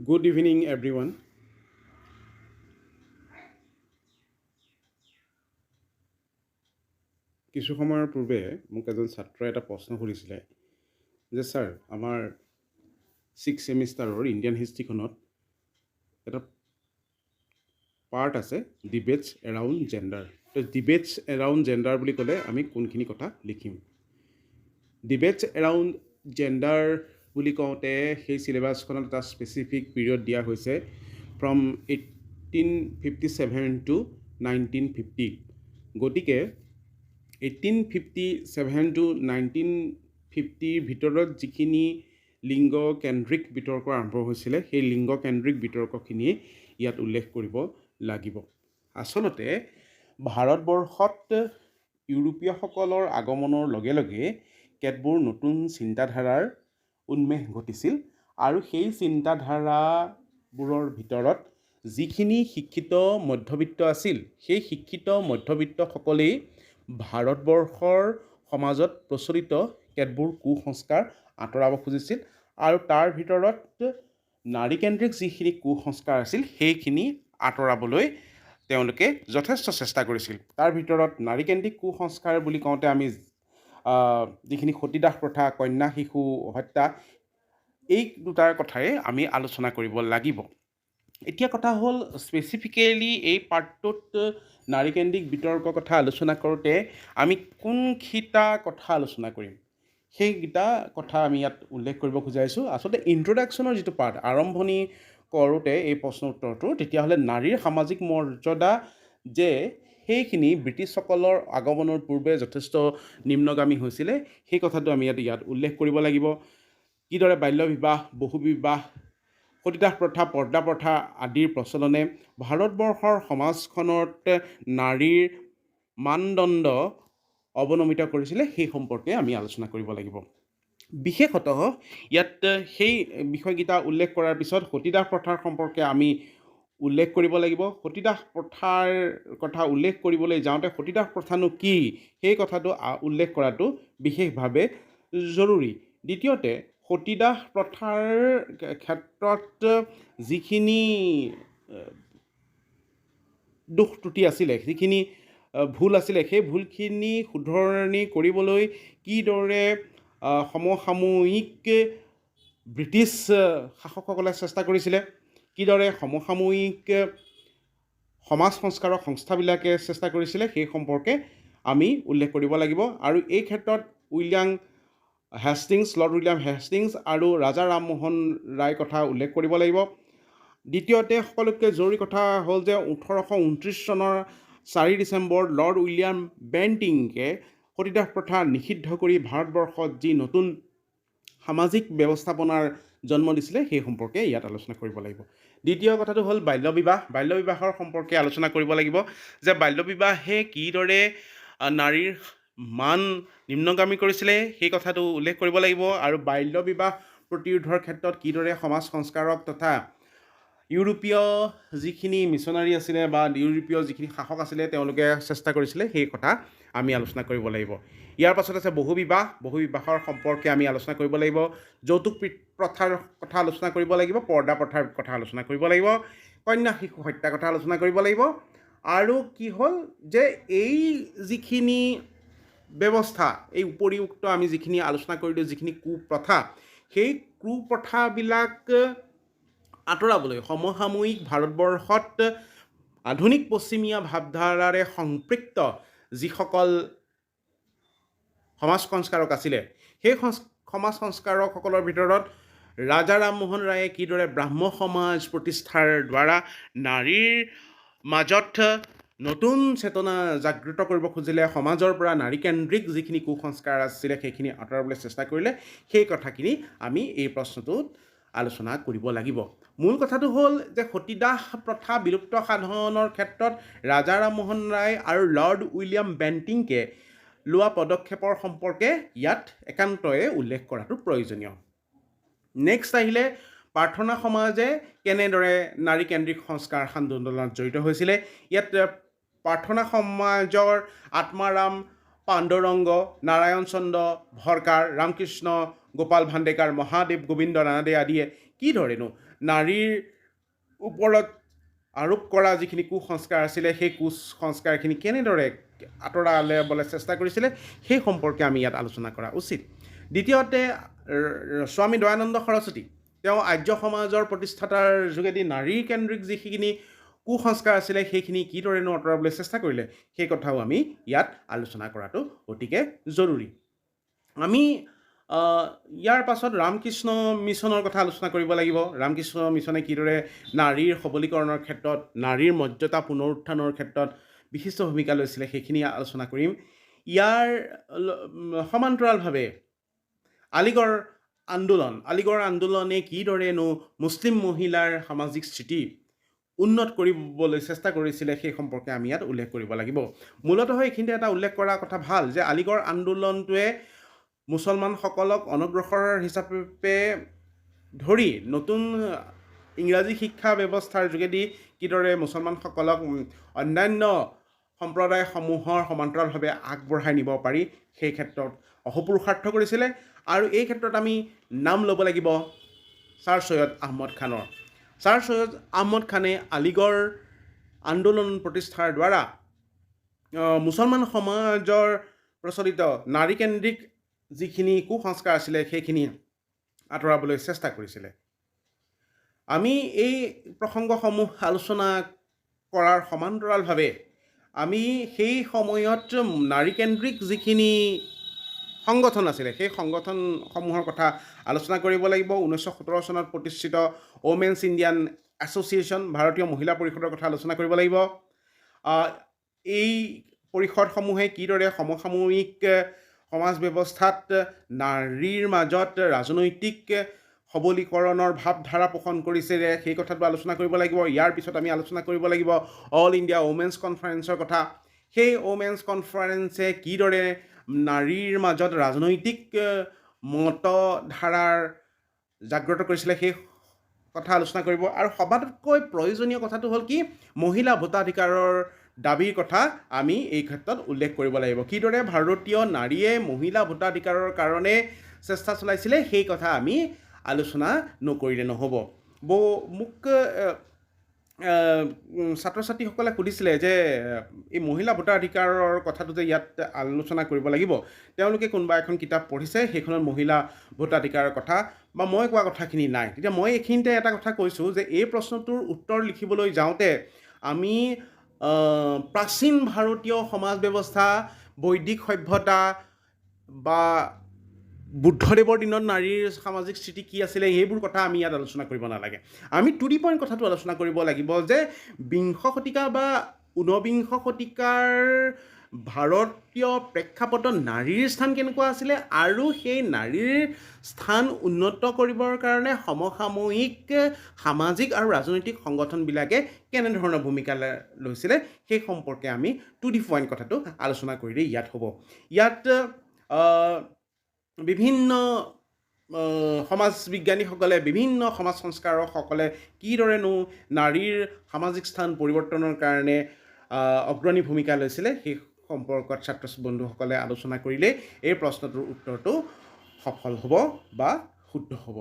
Good evening, everyone. কিছু সময়ৰ পূৰ্বে মোক এজন ছাত্ৰই এটা প্ৰশ্ন সুধিছিলে যে ছাৰ আমাৰ ছিক্স ছেমিষ্টাৰৰ ইণ্ডিয়ান হিষ্ট্ৰীখনত এটা পাৰ্ট আছে ডিবেটছ এৰাউণ্ড জেণ্ডাৰ। তো ডিবেটছ এৰাউণ্ড জেণ্ডাৰ বুলি ক'লে আমি কোনখিনি কথা লিখিম? ডিবেটছ এৰাউণ্ড জেণ্ডাৰ বুলি কওঁতে সেই চিলেবাছখনত এটা স্পেচিফিক পিৰিয়ড দিয়া হৈছে ফ্ৰম 1857 টু 1950। গতিকে 1857 টু 1950 ভিতৰত যিখিনি লিংগ কেন্দ্ৰিক বিতৰ্ক আৰম্ভ হৈছিলে সেই লিংগ কেন্দ্ৰিক বিতৰ্কখিনি ইয়াত উল্লেখ কৰিব লাগিব। আচলতে ভাৰতবৰ্ষত ইউৰোপীয়সকলৰ আগমনৰ লগে লগে কেতবোৰ নতুন চিন্তাধাৰাৰ উন্মেষ ঘটিছিল আৰু সেই চিন্তাধাৰাবোৰৰ ভিতৰত যিখিনি শিক্ষিত মধ্যবিত্ত আছিল সেই শিক্ষিত মধ্যবিত্তসকলেই ভাৰতবৰ্ষৰ সমাজত প্ৰচলিত কেতবোৰ কুসংস্কাৰ আঁতৰাব খুজিছিল আৰু তাৰ ভিতৰত নাৰীকেন্দ্ৰিক যিখিনি কুসংস্কাৰ আছিল সেইখিনি আঁতৰাবলৈ তেওঁলোকে যথেষ্ট চেষ্টা কৰিছিল। তাৰ ভিতৰত নাৰীকেন্দ্ৰিক কুসংস্কাৰ বুলি কওঁতে আমি যিখিনি সতীদাহ প্ৰথা, কন্যা শিশু হত্যা, এই দুটাৰ কথাই আমি আলোচনা কৰিব লাগিব। এতিয়া কথা হ'ল স্পেচিফিকেলি এই পাৰ্টটোত নাৰীকেন্দ্ৰিক বিতৰ্কৰ কথা আলোচনা কৰোঁতে আমি কোনকেইটা কথা আলোচনা কৰিম সেইকেইটা কথা আমি ইয়াত উল্লেখ কৰিব খুজাইছোঁ। আচলতে ইন্ট্ৰডাকশ্যনৰ যিটো পাৰ্ট, আৰম্ভণি কৰোঁতে এই প্ৰশ্ন উত্তৰটো, তেতিয়াহ'লে নাৰীৰ সামাজিক মৰ্যাদা যে সেইখিনি ব্ৰিটিছসকলৰ আগমনৰ পূৰ্বে যথেষ্ট নিম্নগামী হৈছিলে সেই কথাটো আমি ইয়াত উল্লেখ কৰিব লাগিব। কিদৰে বাল্য বিবাহ, বহুবিবাহ, সতীদাহ প্ৰথা, পৰ্দা প্ৰথা আদিৰ প্ৰচলনে ভাৰতবৰ্ষৰ সমাজখনত নাৰীৰ মানদণ্ড অৱনমিত কৰিছিলে সেই সম্পৰ্কে আমি আলোচনা কৰিব লাগিব। বিশেষতঃ ইয়াত সেই বিষয়কেইটা উল্লেখ কৰাৰ পিছত সতীদাহ প্ৰথাৰ সম্পৰ্কে আমি উল্লেখ কৰিব লাগিব। সতীদাহ প্ৰথাৰ কথা উল্লেখ কৰিবলৈ যাওঁতে সতীদাহ প্ৰথানো কি সেই কথাটো উল্লেখ কৰাটো বিশেষভাৱে জৰুৰী। দ্বিতীয়তে সতীদাহ প্ৰথাৰ ক্ষেত্ৰত যিখিনি দোষ ত্ৰুটি আছিলে, যিখিনি ভুল আছিলে, সেই ভুলখিনি শুধৰণি কৰিবলৈ কিদৰে সমসাময়িক ব্ৰিটিছ শাসকসকলে চেষ্টা কৰিছিলে, কিদৰে সমসাময়িক সমাজ সংস্কাৰক সংস্থাবিলাকে চেষ্টা কৰিছিলে সেই সম্পৰ্কে আমি উল্লেখ কৰিব লাগিব। আৰু এই ক্ষেত্ৰত লৰ্ড উইলিয়াম হেষ্টিংছ আৰু ৰাজা ৰামমোহন ৰায়ৰ কথা উল্লেখ কৰিব লাগিব। দ্বিতীয়তে সকলোতকৈ জৰুৰী কথা হ'ল যে 1829 চনৰ 4 ডিচেম্বৰত লৰ্ড উইলিয়াম বেণ্টিঙে সতীদাহ প্ৰথা নিষিদ্ধ কৰি ভাৰতবৰ্ষত যি নতুন সামাজিক ব্যৱস্থাপনাৰ জন্ম দিছিলে সেই সম্পৰ্কে ইয়াত আলোচনা কৰিব লাগিব। দ্বিতীয় কথাটো হ'ল বাল্যবিবাহৰ সম্পৰ্কে আলোচনা কৰিব লাগিব যে বাল্যবিবাহে কিদৰে নাৰীৰ মান নিম্নগামী কৰিছিলে সেই কথাটো উল্লেখ কৰিব লাগিব। আৰু বাল্যবিবাহ প্ৰতিৰোধৰ ক্ষেত্ৰত কিদৰে সমাজ সংস্কাৰক তথা ইউৰোপীয় যিখিনি মিছনাৰী আছিলে বা ইউৰোপীয় যিখিনি শাসক আছিলে তেওঁলোকে চেষ্টা কৰিছিলে সেই কথা আমি আলোচনা কৰিব লাগিব। ইয়াৰ পাছত আছে বহুবিবাহৰ সম্পৰ্কে আমি আলোচনা কৰিব লাগিব। যৌতুক প্ৰথাৰ কথা আলোচনা কৰিব লাগিব। পৰ্দা প্ৰথাৰ কথা আলোচনা কৰিব লাগিব। কন্যা শিশু হত্যাৰ কথা আলোচনা কৰিব লাগিব। আৰু কি হ'ল যে এই যিখিনি ব্যৱস্থা, এই উপৰিউক্ত আমি যিখিনি আলোচনা কৰিলোঁ, যিখিনি কুপ্ৰথা, সেই কুপ্ৰথাবিলাক আঁতৰাবলৈ সমসাময়িক ভাৰতবৰ্ষত আধুনিক পশ্চিমীয়া ভাৱধাৰাৰে সম্পৃক্ত যিসকল সমাজ সংস্কাৰক আছিলে সেই সমাজ সংস্কাৰকসকলৰ ভিতৰত ৰাজা ৰামমোহন ৰায়ে কিদৰে ব্ৰাহ্ম সমাজ প্ৰতিষ্ঠাৰ দ্বাৰা নাৰীৰ মাজত নতুন চেতনা জাগৃত কৰিব খুজিলে, সমাজৰ পৰা নাৰীকেন্দ্ৰিক যিখিনি কুসংস্কাৰ আছিলে সেইখিনি আঁতৰাবলৈ চেষ্টা কৰিলে, সেই কথাখিনি আমি এই প্ৰশ্নটোত আলোচনা কৰিব লাগিব। মূল কথাটো হ'ল যে সতীদাহ প্ৰথা বিলুপ্ত সাধনৰ ক্ষেত্ৰত ৰাজা ৰামমোহন ৰায় আৰু লৰ্ড উইলিয়াম বেণ্টিঙে লোৱা পদক্ষেপৰ সম্পৰ্কে ইয়াত একান্তয়ে উল্লেখ কৰাটো প্ৰয়োজনীয়। নেক্সট আহিলে প্ৰাৰ্থনা সমাজে কেনেদৰে নাৰীকেন্দ্ৰিক সংস্কাৰ আন্দোলনত জড়িত হৈছিলে। ইয়াত প্ৰাৰ্থনা সমাজৰ আত্মাৰাম পাণ্ডুৰংগ, নাৰায়ণ চন্দ্ৰ ভৰকাৰ, ৰামকৃষ্ণ গোপাল ভাণ্ডেকাৰ, মহাদেৱ গোবিন্দ ৰানাডে আদিয়ে কিদৰেনো নাৰীৰ ওপৰত আৰোপ কৰা যিখিনি কুসংস্কাৰ আছিলে সেই কুসংস্কাৰখিনি কেনেদৰে আঁতৰাবলৈ চেষ্টা কৰিছিলে সেই সম্পৰ্কে আমি ইয়াত আলোচনা কৰা উচিত। দ্বিতীয়তে স্বামী দয়ানন্দ সৰস্বতী তেওঁ আৰ্য সমাজৰ প্ৰতিষ্ঠাতাৰ যোগেদি নাৰীৰ কেন্দ্ৰিক যিখিনি কুসংস্কাৰ আছিলে সেইখিনি কিদৰেনো আঁতৰাবলৈ চেষ্টা কৰিলে সেই কথাও আমি ইয়াত আলোচনা কৰাটো অতিকে জৰুৰী। আমি ইয়াৰ পাছত ৰামকৃষ্ণ মিছনৰ কথা আলোচনা কৰিব লাগিব। ৰামকৃষ্ণ মিছনে কিদৰে নাৰীৰ সবলীকৰণৰ ক্ষেত্ৰত নাৰীৰ মৰ্যাদা পুনৰুত্থানৰ ক্ষেত্ৰত বিশিষ্ট ভূমিকা লৈছিলে সেইখিনি আলোচনা কৰিম। ইয়াৰ সমান্তৰালভাৱে আলিগড় আন্দোলনে কিদৰেনো মুছলিম মহিলাৰ সামাজিক স্থিতি উন্নত কৰিবলৈ চেষ্টা কৰিছিলে সেই সম্পৰ্কে আমি ইয়াত উল্লেখ কৰিব লাগিব। মূলতঃ এইখিনিতে এটা উল্লেখ কৰা কথা ভাল যে আলিগড় আন্দোলনটোৱে মুছলমানসকলক অনগ্ৰসৰ হিচাপে ধৰি নতুন ইংৰাজী শিক্ষা ব্যৱস্থাৰ যোগেদি কিদৰে মুছলমানসকলক অন্যান্য সম্প্ৰদায়সমূহৰ সমান্তৰালভাৱে আগবঢ়াই নিব পাৰি সেই ক্ষেত্ৰত অহোপুৰুষাৰ্থ কৰিছিলে। আৰু এই ক্ষেত্ৰত আমি নাম ল'ব লাগিব ছাৰ সৈয়দ আহমদ খানৰ। ছাৰ সৈয়দ আহমদ খানে আলিগড় আন্দোলন প্ৰতিষ্ঠাৰ দ্বাৰা মুছলমান সমাজৰ প্ৰচলিত নাৰীকেন্দ্ৰিক যিখিনি কুসংস্কাৰ আছিলে সেইখিনি আঁতৰাবলৈ চেষ্টা কৰিছিলে। আমি এই প্ৰসংগসমূহ আলোচনা কৰাৰ সমান্তৰালভাৱে আমি সেই সময়ত নাৰীকেন্দ্ৰিক যিখিনি সংগঠন আছিলে সেই সংগঠনসমূহৰ কথা আলোচনা কৰিব লাগিব। 1917 চনত প্ৰতিষ্ঠিত ওমেন্স ইণ্ডিয়ান এছ'চিয়েশ্যন ভাৰতীয় মহিলা পৰিষদৰ কথা আলোচনা কৰিব লাগিব। এই পৰিষদসমূহে কিদৰে সমসাময়িক সমাজ ব্যৱস্থাত নাৰীৰ মাজত ৰাজনৈতিক সবলীকৰণৰ ভাৱধাৰা পোষণ কৰিছিলে সেই কথাটো আলোচনা কৰিব লাগিব। ইয়াৰ পিছত আমি আলোচনা কৰিব লাগিব অল ইণ্ডিয়া ওমেন্স কনফাৰেন্সৰ কথা। সেই ওমেন্স কনফাৰেন্সে কিদৰে নাৰীৰ মাজত ৰাজনৈতিক মতধাৰাৰ জাগ্ৰত কৰিছিলে সেই কথা আলোচনা কৰিব। আৰু সবাতোকৈ প্ৰয়োজনীয় কথাটো হ'ল কি মহিলা ভোটাধিকাৰৰ দাবীৰ কথা আমি এই ক্ষেত্ৰত উল্লেখ কৰিব লাগিব। কিদৰে ভাৰতীয় নাৰীয়ে মহিলা ভোটাধিকাৰৰ কাৰণে চেষ্টা চলাইছিলে সেই কথা আমি আলোচনা নকৰিলে নহ'ব। মোক ছাত্ৰ ছাত্ৰীসকলে সুধিছিলে যে এই মহিলা ভোটাধিকাৰৰ কথাটো যে ইয়াত আলোচনা কৰিব লাগিব, তেওঁলোকে কোনোবা এখন কিতাপ পঢ়িছে সেইখনত মহিলা ভোটাধিকাৰৰ কথা বা মই কোৱা কথাখিনি নাই। তেতিয়া মই এইখিনিতে এটা কথা কৈছোঁ যে এই প্ৰশ্নটোৰ উত্তৰ লিখিবলৈ যাওঁতে আমি প্ৰাচীন ভাৰতীয় সমাজ ব্যৱস্থা বৈদিক সভ্যতা বা বুদ্ধদেৱৰ দিনত নাৰীৰ সামাজিক স্থিতি কি আছিলে এইবোৰ কথা আমি ইয়াত আলোচনা কৰিব নালাগে। আমি টু দি পইণ্ট কথাটো আলোচনা কৰিব লাগিব যে বিংশ শতিকা বা ঊনবিংশ শতিকাৰ ভাৰতীয় প্ৰেক্ষাপটত নাৰীৰ স্থান কেনেকুৱা আছিলে আৰু সেই নাৰীৰ স্থান উন্নত কৰিবৰ কাৰণে সমসাময়িক সামাজিক আৰু ৰাজনৈতিক সংগঠনবিলাকে কেনেধৰণৰ ভূমিকা লৈছিলে সেই সম্পৰ্কে আমি টু দি পইণ্ট কথাটো আলোচনা কৰিলে ইয়াত হ'ব। ইয়াত বিভিন্ন সমাজ বিজ্ঞানীসকলে বিভিন্ন সমাজ সংস্কাৰকসকলে কিদৰেনো নাৰীৰ সামাজিক স্থান পৰিৱৰ্তনৰ কাৰণে অগ্ৰণী ভূমিকা লৈছিলে সেই সম্পৰ্কত ছাত্ৰ বন্ধুসকলে আলোচনা কৰিলে এই প্ৰশ্নটোৰ উত্তৰটো সফল হ'ব বা শুদ্ধ হ'ব।